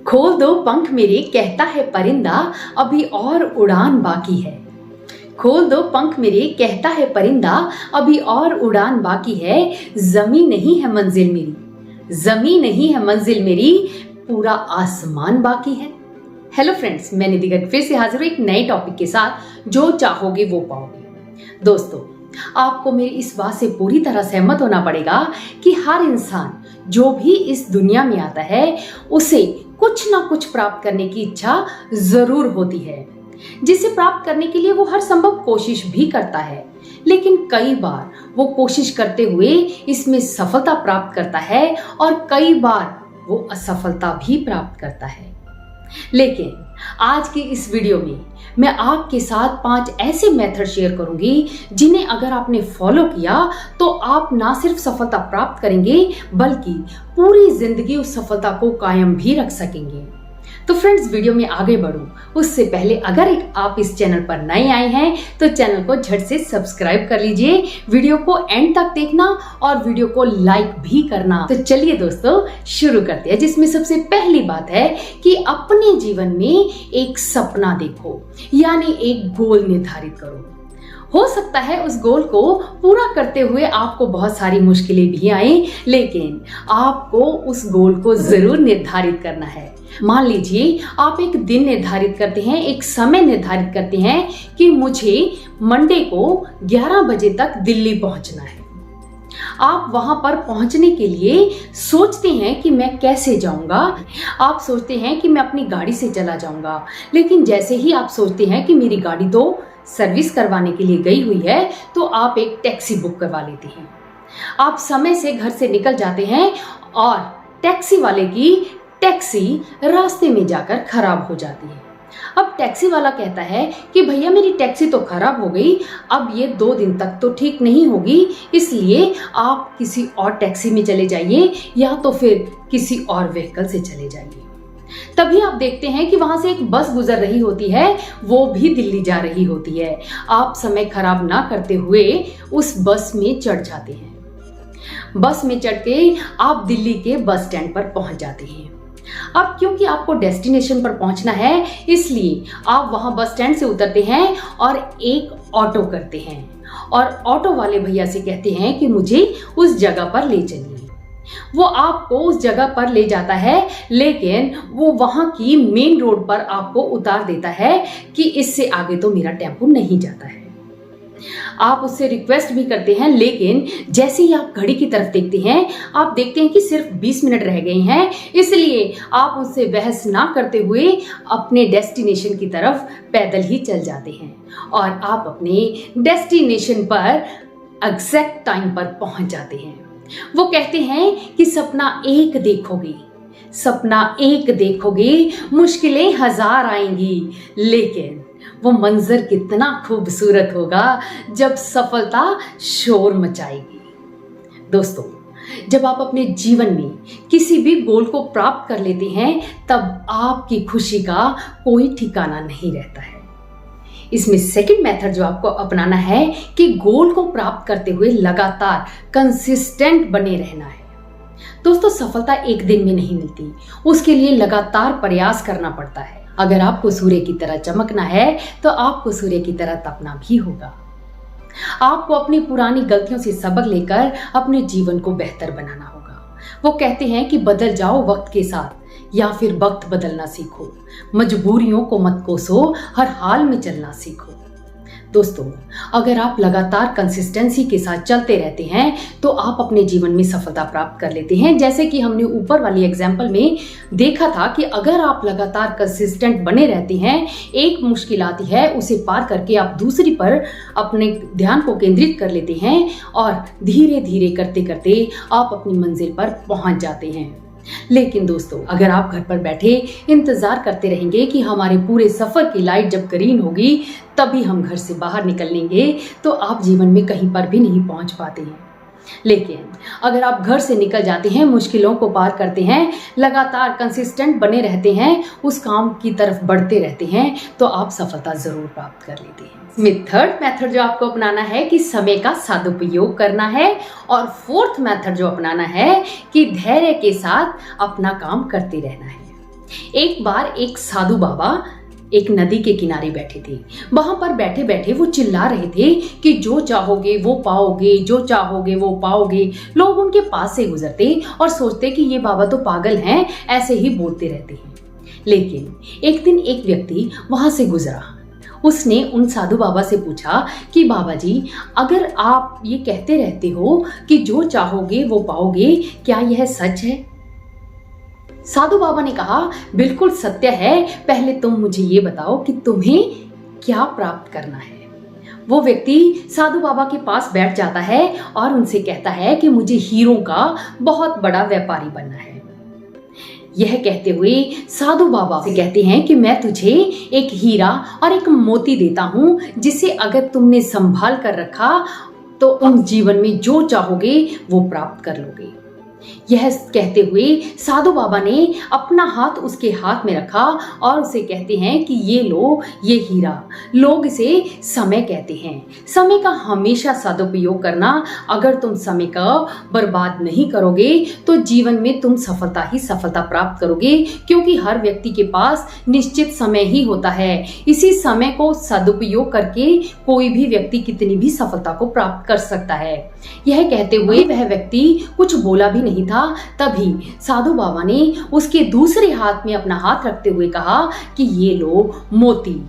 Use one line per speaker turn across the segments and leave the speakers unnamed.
खोल दो पंख मेरे कहता है परिंदा, अभी और उड़ान बाकी है। खोल दो पंख मेरे कहता है परिंदा, अभी और उड़ान बाकी है। जमीन नहीं है मंजिल मेरी, जमीन नहीं है मंजिल मेरी, पूरा आसमान बाकी है। हेलो फ्रेंड्स, मैं निधि गर्ग फिर से हाजिर हूं एक नए टॉपिक के साथ, जो चाहोगे वो पाओगे। दोस्तों, आपको मेरी इस बात से पूरी तरह सहमत होना पड़ेगा कि हर इंसान जो भी इस दुनिया में आता है उसे कुछ ना कुछ प्राप्त करने की इच्छा जरूर होती है, जिसे प्राप्त करने के लिए वो हर संभव कोशिश भी करता है। लेकिन कई बार वो कोशिश करते हुए इसमें सफलता प्राप्त करता है और कई बार वो असफलता भी प्राप्त करता है। लेकिन आज की इस वीडियो में मैं आपके साथ 5 ऐसे मेथड शेयर करूंगी जिन्हें अगर आपने फॉलो किया तो आप ना सिर्फ सफलता प्राप्त करेंगे बल्कि पूरी जिंदगी उस सफलता को कायम भी रख सकेंगे। तो फ्रेंड्स, वीडियो में आगे बढ़ूं उससे पहले अगर आप इस चैनल पर नए आए हैं तो चैनल को झट से सब्सक्राइब कर लीजिए, वीडियो को एंड तक देखना और वीडियो को लाइक भी करना। तो चलिए दोस्तों, शुरू करते हैं, जिसमें सबसे पहली बात है कि अपने जीवन में एक सपना देखो, यानी एक गोल निर्धारित करो। हो सकता है उस गोल को पूरा करते हुए आपको बहुत सारी मुश्किलें भी आए, लेकिन आपको उस गोल को जरूर निर्धारित करना है। मान लीजिए आप एक दिन निर्धारित करते हैं, एक समय निर्धारित करते हैं कि मुझे मंडे को 11 बजे तक दिल्ली पहुंचना है। आप वहां पर पहुंचने के लिए सोचते हैं कि मैं कैसे जाऊंगा। आप सोचते हैं कि मैं अपनी गाड़ी से चला जाऊंगा, लेकिन जैसे ही आप सोचते हैं कि मेरी गाड़ी तो सर्विस करवाने के लिए गई हुई है, तो आप एक टैक्सी बुक करवा लेते हैं। आप समय से घर से निकल जाते हैं और टैक्सी वाले की टैक्सी रास्ते में जाकर खराब हो जाती है। अब टैक्सी वाला कहता है कि भैया मेरी टैक्सी तो खराब हो गई, अब ये 2 दिन तक तो ठीक नहीं होगी, इसलिए आप किसी और टैक्सी में चले जाइए या तो फिर किसी और व्हीकल से चले जाइए। तभी आप देखते हैं कि वहां से एक बस गुजर रही होती है, वो भी दिल्ली जा रही होती है। आप समय खराब ना करते हुए उस बस में चढ़ जाते हैं। बस में चढ़ के आप दिल्ली के बस स्टैंड पर पहुंच जाते हैं। अब क्योंकि आपको डेस्टिनेशन पर पहुंचना है, इसलिए आप वहां बस स्टैंड से उतरते हैं और एक ऑटो करते हैं और ऑटो वाले भैया से कहते हैं कि मुझे उस जगह पर ले चलिए। वो आपको उस जगह पर ले जाता है, लेकिन वो वहां की मेन रोड पर आपको उतार देता है कि इससे आगे तो मेरा टेम्पो नहीं जाता है। आप उससे रिक्वेस्ट भी करते हैं, लेकिन जैसे ही आप घड़ी की तरफ देखते हैं, आप देखते हैं कि सिर्फ 20 मिनट रह गए हैं, इसलिए आप उससे बहस ना करते हुए अपने डेस्टिनेशन की तरफ पैदल ही चल जाते हैं और आप अपने डेस्टिनेशन पर एग्जैक्ट टाइम पर पहुंच जाते हैं। वो कहते हैं कि सपना एक देखोगे, सपना एक देखोगे, मुश्किलें 1000 आएंगी, लेकिन वो मंजर कितना खूबसूरत होगा जब सफलता शोर मचाएगी। दोस्तों, जब आप अपने जीवन में किसी भी गोल को प्राप्त कर लेते हैं, तब आपकी खुशी का कोई ठिकाना नहीं रहता है। इसमें सेकंड मेथड जो आपको अपनाना है कि गोल को प्राप्त करते हुए लगातार कंसिस्टेंट बने रहना है। दोस्तों, सफलता एक दिन में नहीं मिलती, उसके लिए लगातार प्रयास करना पड़ता है। अगर आपको सूर्य की तरह चमकना है तो आपको सूर्य की तरह तपना भी होगा। आपको अपनी पुरानी गलतियों से सबक लेकर अपने जीवन को बेहतर बनाना होगा। वो कहते हैं कि बदल जाओ वक्त के साथ, या फिर वक्त बदलना सीखो, मजबूरियों को मत कोसो, हर हाल में चलना सीखो। दोस्तों, अगर आप लगातार कंसिस्टेंसी के साथ चलते रहते हैं तो आप अपने जीवन में सफलता प्राप्त कर लेते हैं। जैसे कि हमने ऊपर वाली एग्जाम्पल में देखा था कि अगर आप लगातार कंसिस्टेंट बने रहते हैं, एक मुश्किल आती है, उसे पार करके आप दूसरी पर अपने ध्यान को केंद्रित कर लेते हैं और धीरे धीरे करते करते आप अपनी मंजिल पर पहुंच जाते हैं। लेकिन दोस्तों, अगर आप घर पर बैठे इंतजार करते रहेंगे कि हमारे पूरे सफर की लाइट जब ग्रीन होगी तभी हम घर से बाहर निकलेंगे, तो आप जीवन में कहीं पर भी नहीं पहुंच पाते हैं। लेकिन अगर आप घर से निकल जाते हैं, मुश्किलों को पार करते हैं, लगातार कंसिस्टेंट बने रहते हैं, उस काम की तरफ बढ़ते रहते हैं, तो आप सफलता जरूर प्राप्त कर लेते हैं। थर्ड मेथड जो आपको अपनाना है कि समय का सदुपयोग करना है, और फोर्थ मेथड जो अपनाना है कि धैर्य के साथ अपना काम करते रहना है। एक बार एक साधु बाबा एक नदी के किनारे बैठे थे। वहां पर बैठे बैठे वो चिल्ला रहे थे कि जो चाहोगे वो पाओगे, जो चाहोगे वो पाओगे। लोग उनके पास से गुजरते और सोचते कि ये बाबा तो पागल हैं, ऐसे ही बोलते रहते हैं। लेकिन एक दिन एक व्यक्ति वहां से गुजरा। उसने उन साधु बाबा से पूछा कि बाबा जी, अगर आप ये कहते रहते हो कि जो चाहोगे वो पाओगे, क्या यह सच है? साधु बाबा ने कहा, बिल्कुल सत्य है। पहले तुम मुझे ये बताओ कि तुम्हें क्या प्राप्त करना है। वो व्यक्ति साधु बाबा के पास बैठ जाता है और उनसे कहता है कि मुझे हीरों का बहुत बड़ा व्यापारी बनना है। यह कहते हुए साधु बाबा से कहते हैं कि मैं तुझे एक हीरा और एक मोती देता हूं, जिसे अगर तुमने संभाल कर रखा तो तुम जीवन में जो चाहोगे वो प्राप्त कर लोगे। यह कहते हुए साधु बाबा ने अपना हाथ उसके हाथ में रखा और उसे कहते हैं कि ये लो ये हीरा। लोग इसे समय कहते हैं। समय का हमेशा सदुपयोग करना। अगर तुम समय का बर्बाद नहीं करोगे तो जीवन में तुम सफलता ही सफलता प्राप्त करोगे, क्योंकि हर व्यक्ति के पास निश्चित समय ही होता है। इसी समय को सदुपयोग करके कोई भी व्यक्ति कितनी भी सफलता को प्राप्त कर सकता है। यह कहते हुए वह व्यक्ति कुछ बोला भी नहीं था। तभी साधु बाबा ने उसके दूसरे हाथ में अपना हाथ रखते हुए कहा कि ये लो मोती।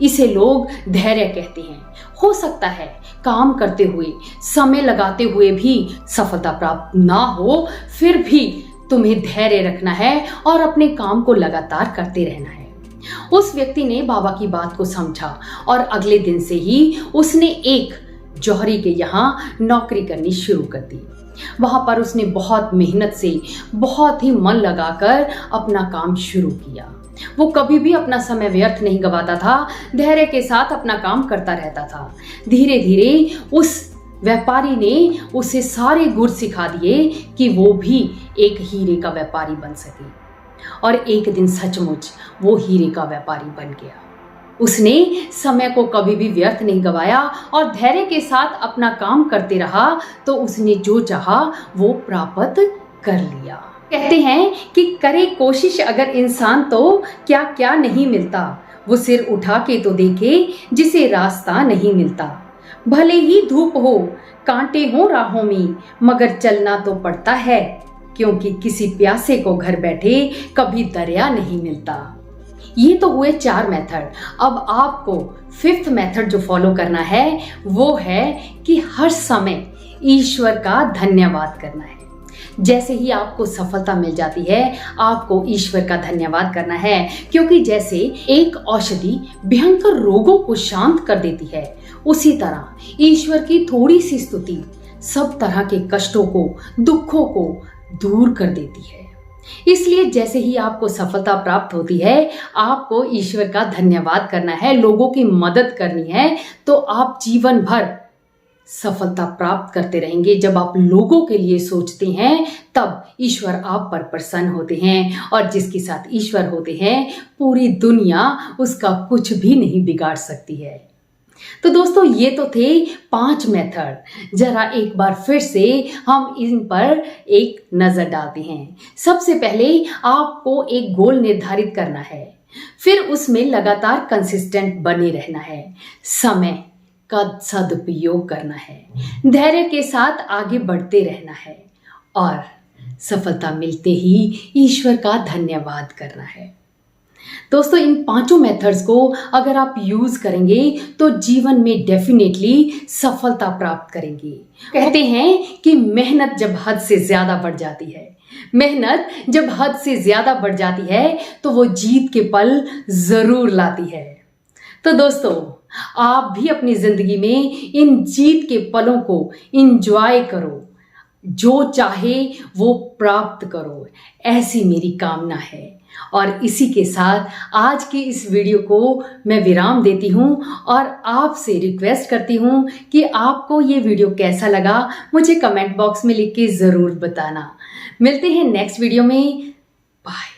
इसे लोग धैर्य कहते हैं। हो सकता है काम करते हुए, समय लगाते हुए भी सफलता प्राप्त ना हो, फिर भी तुम्हें धैर्य रखना है और अपने काम को लगातार करते रहना है। उस व्यक्ति ने बाबा की बात को समझा और अगले दिन से ही उसने एक जौहरी के यहाँ नौकरी करनी शुरू कर दी। वहां पर उसने बहुत मेहनत से, बहुत ही मन लगाकर अपना काम शुरू किया। वो कभी भी अपना समय व्यर्थ नहीं गवाता था, धैर्य के साथ अपना काम करता रहता था। धीरे धीरे उस व्यापारी ने उसे सारे गुर सिखा दिए कि वो भी एक हीरे का व्यापारी बन सके। और एक दिन सचमुच वो हीरे का व्यापारी बन गया। उसने समय को कभी भी व्यर्थ नहीं गवाया और धैर्य के साथ अपना काम करते रहा, तो उसने जो चाहा वो प्राप्त कर लिया। कहते हैं कि करे कोशिश अगर इंसान तो क्या क्या नहीं मिलता। वो सिर उठा के तो देखे जिसे रास्ता नहीं मिलता। भले ही धूप हो, कांटे हो राहों में, मगर चलना तो पड़ता है, क्योंकि किसी प्यासे को घर बैठे कभी दरिया नहीं मिलता। ये तो हुए 4 मेथड। अब आपको 5th मेथड जो फॉलो करना है वो है कि हर समय ईश्वर का धन्यवाद करना है। जैसे ही आपको सफलता मिल जाती है, आपको ईश्वर का धन्यवाद करना है, क्योंकि जैसे एक औषधि भयंकर रोगों को शांत कर देती है, उसी तरह ईश्वर की थोड़ी सी स्तुति सब तरह के कष्टों को, दुखों को दूर कर देती है। इसलिए जैसे ही आपको सफलता प्राप्त होती है, आपको ईश्वर का धन्यवाद करना है, लोगों की मदद करनी है, तो आप जीवन भर सफलता प्राप्त करते रहेंगे। जब आप लोगों के लिए सोचते हैं, तब ईश्वर आप पर प्रसन्न होते हैं, और जिसके साथ ईश्वर होते हैं, पूरी दुनिया उसका कुछ भी नहीं बिगाड़ सकती है। तो दोस्तों, ये तो थे 5 मेथड। जरा एक बार फिर से हम इन पर एक नजर डालते हैं। सबसे पहले आपको एक गोल निर्धारित करना है, फिर उसमें लगातार कंसिस्टेंट बने रहना है, समय का सदुपयोग करना है, धैर्य के साथ आगे बढ़ते रहना है, और सफलता मिलते ही ईश्वर का धन्यवाद करना है। दोस्तों, इन 5 मेथड्स को अगर आप यूज करेंगे तो जीवन में डेफिनेटली सफलता प्राप्त करेंगे। कहते हैं कि मेहनत जब हद से ज्यादा बढ़ जाती है, मेहनत जब हद से ज्यादा बढ़ जाती है तो वो जीत के पल जरूर लाती है। तो दोस्तों, आप भी अपनी जिंदगी में इन जीत के पलों को एंजॉय करो, जो चाहे वो प्राप्त करो, ऐसी मेरी कामना है। और इसी के साथ आज की इस वीडियो को मैं विराम देती हूँ और आपसे रिक्वेस्ट करती हूँ कि आपको ये वीडियो कैसा लगा मुझे कमेंट बॉक्स में लिख के ज़रूर बताना। मिलते हैं नेक्स्ट वीडियो में। बाय।